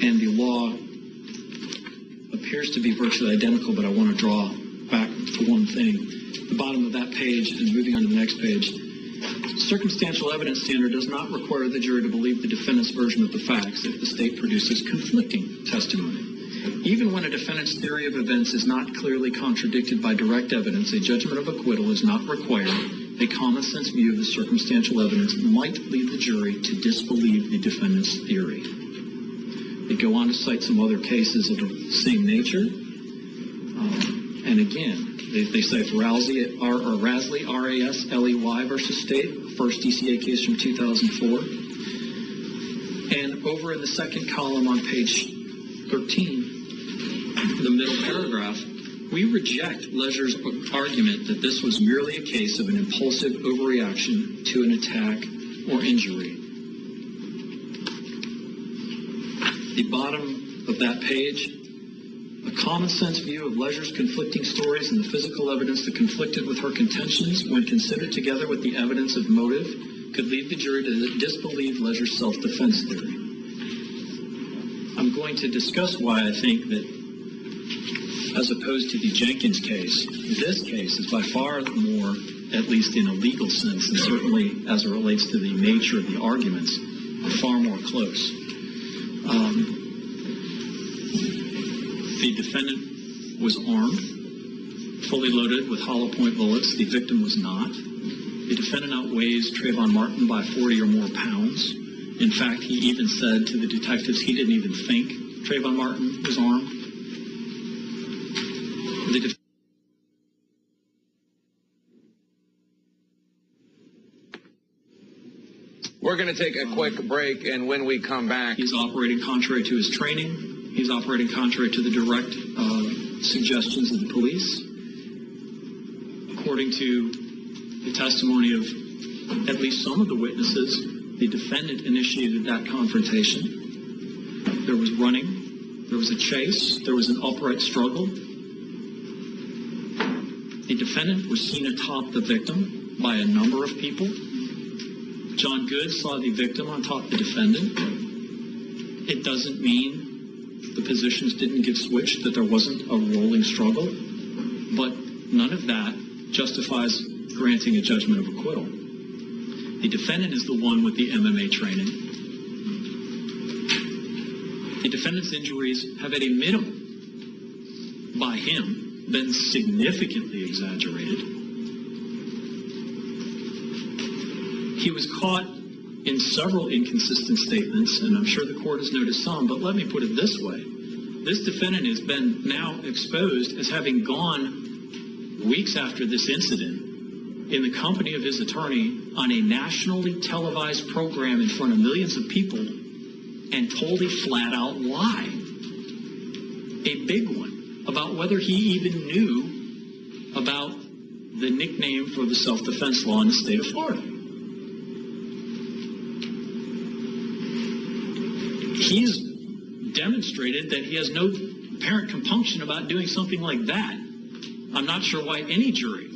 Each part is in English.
and the law appears to be virtually identical, but I want to draw back to one thing. The bottom of that page, and moving on to the next page, circumstantial evidence standard does not require the jury to believe the defendant's version of the facts if the state produces conflicting testimony. Even when a defendant's theory of events is not clearly contradicted by direct evidence, a judgment of acquittal is not required. A common-sense view of the circumstantial evidence might lead the jury to disbelieve the defendant's theory. They go on to cite some other cases of the same nature. And again, they cite Rasley, R-A-S-L-E-Y versus State, first DCA case from 2004. And over in the second column on page 13, the middle paragraph, we reject Leisure's argument that this was merely a case of an impulsive overreaction to an attack or injury. The bottom of that page, a common-sense view of Leisure's conflicting stories and the physical evidence that conflicted with her contentions, when considered together with the evidence of motive, could lead the jury to disbelieve Leisure's self-defense theory. I'm going to discuss why I think that, as opposed to the Jenkins case, this case is by far more, at least in a legal sense, and certainly as it relates to the nature of the arguments, far more close. The defendant was armed, fully loaded with hollow point bullets. The victim was not. The defendant outweighs Travyon Martin by 40 or more pounds. In fact, he even said to the detectives he didn't even think Travyon Martin was armed. We're going to take a quick break, and when we come back... He's operating contrary to his training. He's operating contrary to the direct suggestions of the police. According to the testimony of at least some of the witnesses, the defendant initiated that confrontation. There was running. There was a chase. There was an upright struggle. The defendant was seen atop the victim by a number of people. John Good saw the victim on top of the defendant. It doesn't mean the positions didn't get switched, that there wasn't a rolling struggle, but none of that justifies granting a judgment of acquittal. The defendant is the one with the MMA training. The defendant's injuries have at a minimum, by him, been significantly exaggerated. He was caught in several inconsistent statements, and I'm sure the court has noticed some, but let me put it this way. This defendant has been now exposed as having gone weeks after this incident in the company of his attorney on a nationally televised program in front of millions of people and told a flat-out lie, a big one, about whether he even knew about the nickname for the self-defense law in the state of Florida. He's demonstrated that he has no apparent compunction about doing something like that. I'm not sure why any jury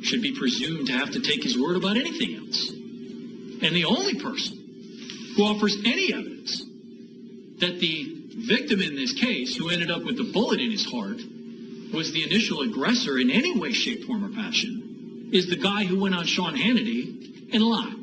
should be presumed to have to take his word about anything else. And the only person who offers any evidence that the victim in this case, who ended up with a bullet in his heart, was the initial aggressor in any way, shape, form, or fashion, is the guy who went on Sean Hannity and lied.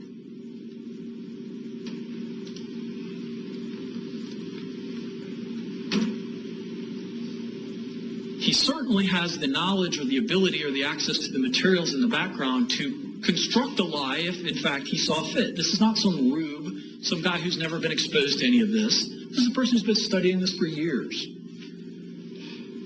He certainly has the knowledge or the ability or the access to the materials in the background to construct a lie if, in fact, he saw fit. This is not some rube, some guy who's never been exposed to any of this. This is a person who's been studying this for years.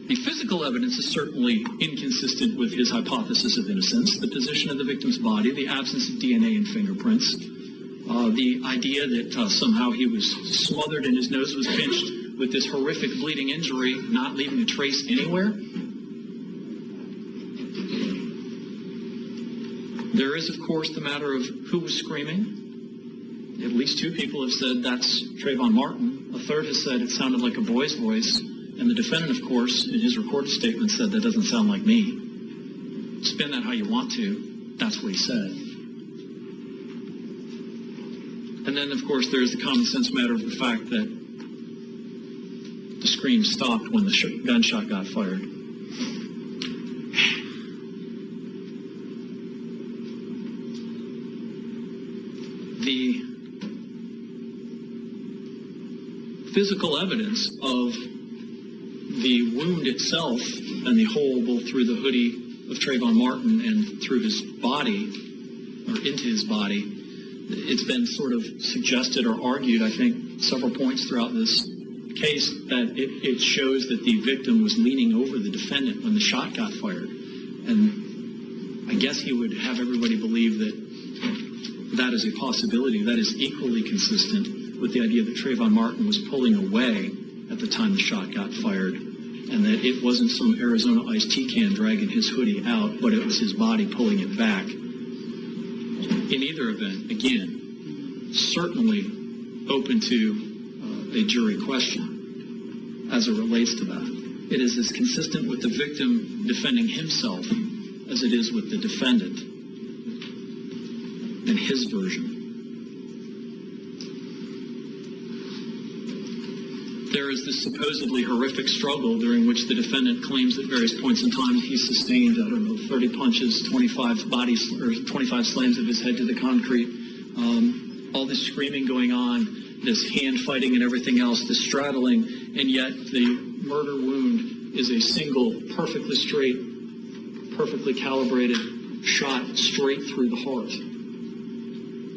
The physical evidence is certainly inconsistent with his hypothesis of innocence, the position of the victim's body, the absence of DNA and fingerprints, the idea that somehow he was smothered and his nose was pinched with this horrific bleeding injury, not leaving a trace anywhere. There is, of course, the matter of who was screaming. At least two people have said that's Travyon Martin. A third has said it sounded like a boy's voice. And the defendant, of course, in his recorded statement said that doesn't sound like me. Spin that how you want to. That's what he said. And then, of course, there's the common sense matter of the fact that scream stopped when the gunshot got fired. The physical evidence of the wound itself and the hole both through the hoodie of Travyon Martin and through his body, or into his body, it's been sort of suggested or argued, I think, several points throughout this case that it shows that the victim was leaning over the defendant when the shot got fired. And I guess he would have everybody believe that that is a possibility. That is equally consistent with the idea that Travyon Martin was pulling away at the time the shot got fired, and that it wasn't some Arizona iced tea can dragging his hoodie out, but it was his body pulling it back. In either event, again, certainly open to a jury question as it relates to that. It is as consistent with the victim defending himself as it is with the defendant and his version. There is this supposedly horrific struggle during which the defendant claims at various points in time he sustained, 30 punches, 25 slams of his head to the concrete, all this screaming going on, this hand fighting and everything else, this straddling, and yet the murder wound is a single, perfectly straight, perfectly calibrated shot straight through the heart.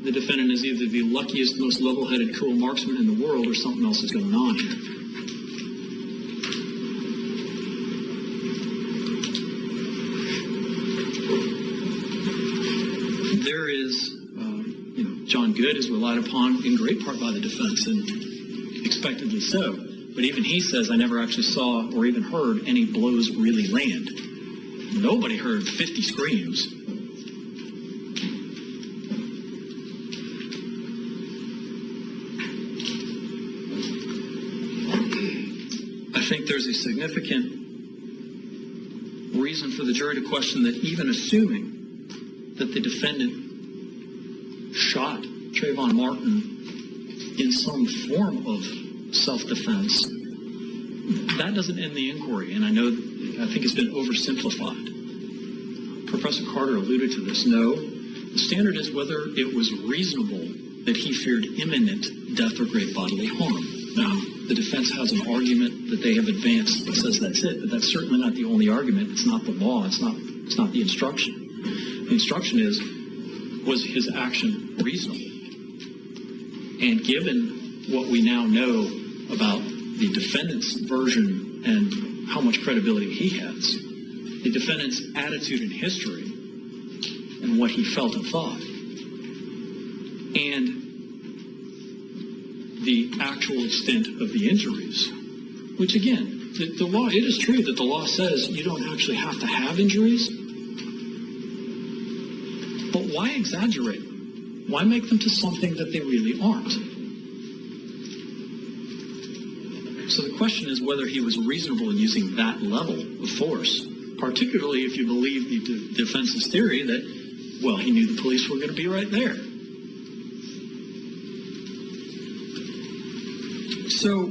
The defendant is either the luckiest, most level-headed, cool marksman in the world, or something else is going on here. There is, John Good is relied upon in great part by the defense, and expectedly so. But even he says, I never actually saw or even heard any blows really land. Nobody heard 50 screams. I think there's a significant reason for the jury to question that even assuming that the defendant shot Travyon Martin in some form of self-defense, that doesn't end the inquiry, and I think it's been oversimplified. Professor Carter alluded to this. No, the standard is whether it was reasonable that he feared imminent death or great bodily harm. Now, the defense has an argument that they have advanced that says that's it, but that's certainly not the only argument. It's not the law. It's not the instruction. The instruction is, was his action reasonable? And given what we now know about the defendant's version and how much credibility he has, the defendant's attitude in history and what he felt and thought, and the actual extent of the injuries, which again, the law, it is true that the law says you don't actually have to have injuries, but why exaggerate them? Why make them to something that they really aren't? So the question is whether he was reasonable in using that level of force, particularly if you believe the defense's theory that, well, he knew the police were going to be right there. So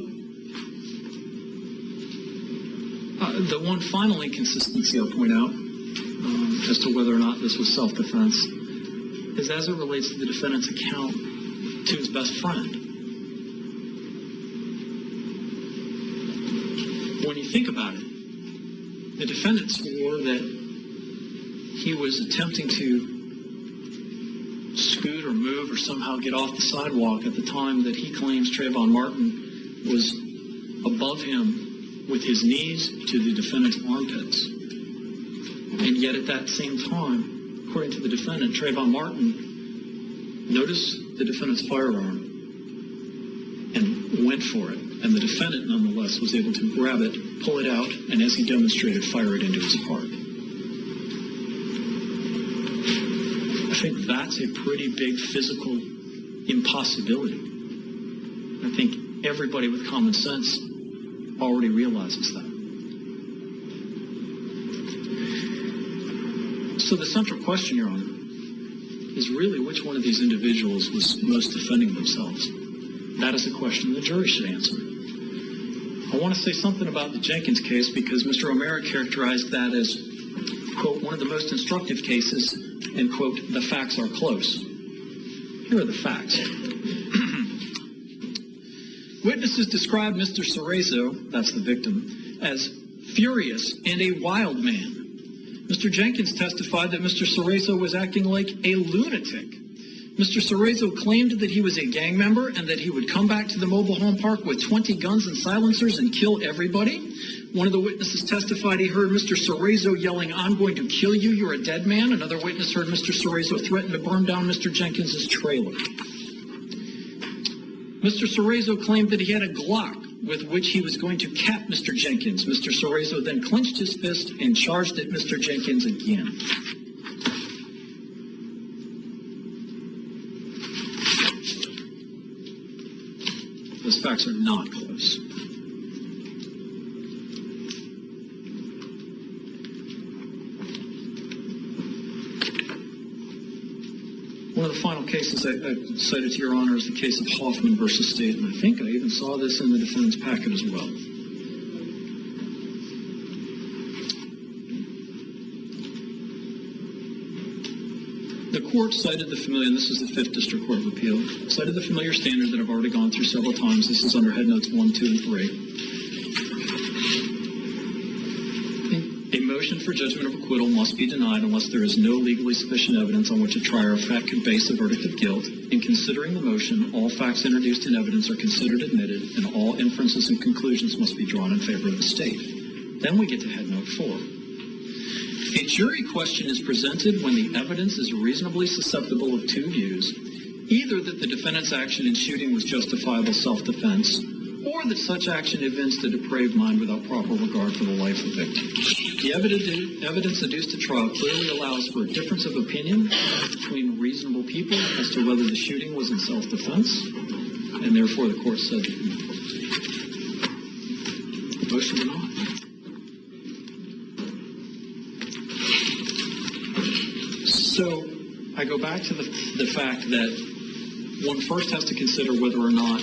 the one final inconsistency I'll point out as to whether or not this was self-defense is as it relates to the defendant's account to his best friend. When you think about it, the defendant swore that he was attempting to scoot or move or somehow get off the sidewalk at the time that he claims Travyon Martin was above him with his knees to the defendant's armpits. And yet at that same time, according to the defendant, Travyon Martin noticed the defendant's firearm and went for it. And the defendant, nonetheless, was able to grab it, pull it out, and as he demonstrated, fire it into his heart. I think that's a pretty big physical impossibility. I think everybody with common sense already realizes that. So the central question, Your Honor, is really which one of these individuals was most defending themselves. That is a question the jury should answer. I want to say something about the Jenkins case because Mr. O'Mara characterized that as, quote, one of the most instructive cases, and, quote, the facts are close. Here are the facts. Witnesses described Mr. Cerezo, that's the victim, as furious and a wild man. Mr. Jenkins testified that Mr. Cerezo was acting like a lunatic. Mr. Cerezo claimed that he was a gang member and that he would come back to the mobile home park with 20 guns and silencers and kill everybody. One of the witnesses testified he heard Mr. Cerezo yelling, "I'm going to kill you, you're a dead man." Another witness heard Mr. Cerezo threaten to burn down Mr. Jenkins' trailer. Mr. Cerezo claimed that he had a Glock with which he was going to cap Mr. Jenkins. Mr. Cerezo then clenched his fist and charged at Mr. Jenkins again. Those facts are not close. One of the final cases I cited to Your Honor is the case of Hoffman versus State, and I think I even saw this in the defendant's packet as well. The court cited the familiar, and this is the 5th District Court of Appeal, cited the familiar standard that I've already gone through several times. This is under Head Notes 1, 2, and 3. A motion for judgment of acquittal must be denied unless there is no legally sufficient evidence on which a trier of fact could base a verdict of guilt. In considering the motion, all facts introduced in evidence are considered admitted, and all inferences and conclusions must be drawn in favor of the state. Then we get to Head Note 4. A jury question is presented when the evidence is reasonably susceptible of two views, either that the defendant's action in shooting was justifiable self-defense, or that such action evinced a depraved mind without proper regard for the life of the victim. The evidence adduced at trial clearly allows for a difference of opinion between reasonable people as to whether the shooting was in self-defense, and therefore the court said the motion denied. So I go back to the fact that one first has to consider whether or not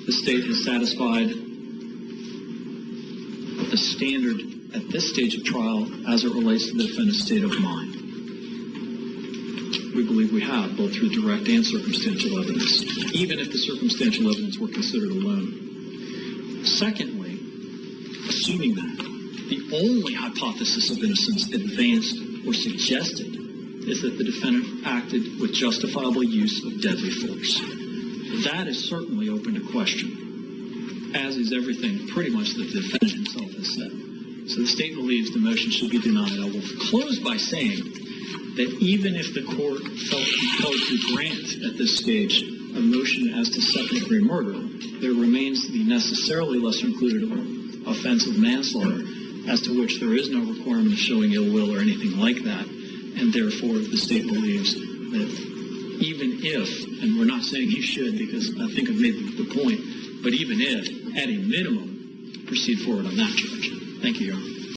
the state has satisfied the standard at this stage of trial as it relates to the defendant's state of mind. We believe we have, both through direct and circumstantial evidence, even if the circumstantial evidence were considered alone. Secondly, assuming that, the only hypothesis of innocence advanced or suggested is that the defendant acted with justifiable use of deadly force. That is certainly open to question, as is everything pretty much that the defendant himself has said. So the state believes the motion should be denied. I will close by saying that even if the court felt compelled to grant at this stage a motion as to second-degree murder, there remains the necessarily lesser included offense of manslaughter, as to which there is no requirement of showing ill will or anything like that. And therefore, the state believes that even if, and we're not saying he should because I think I've made the point, but even if, at a minimum, proceed forward on that charge. Thank you, Your Honor.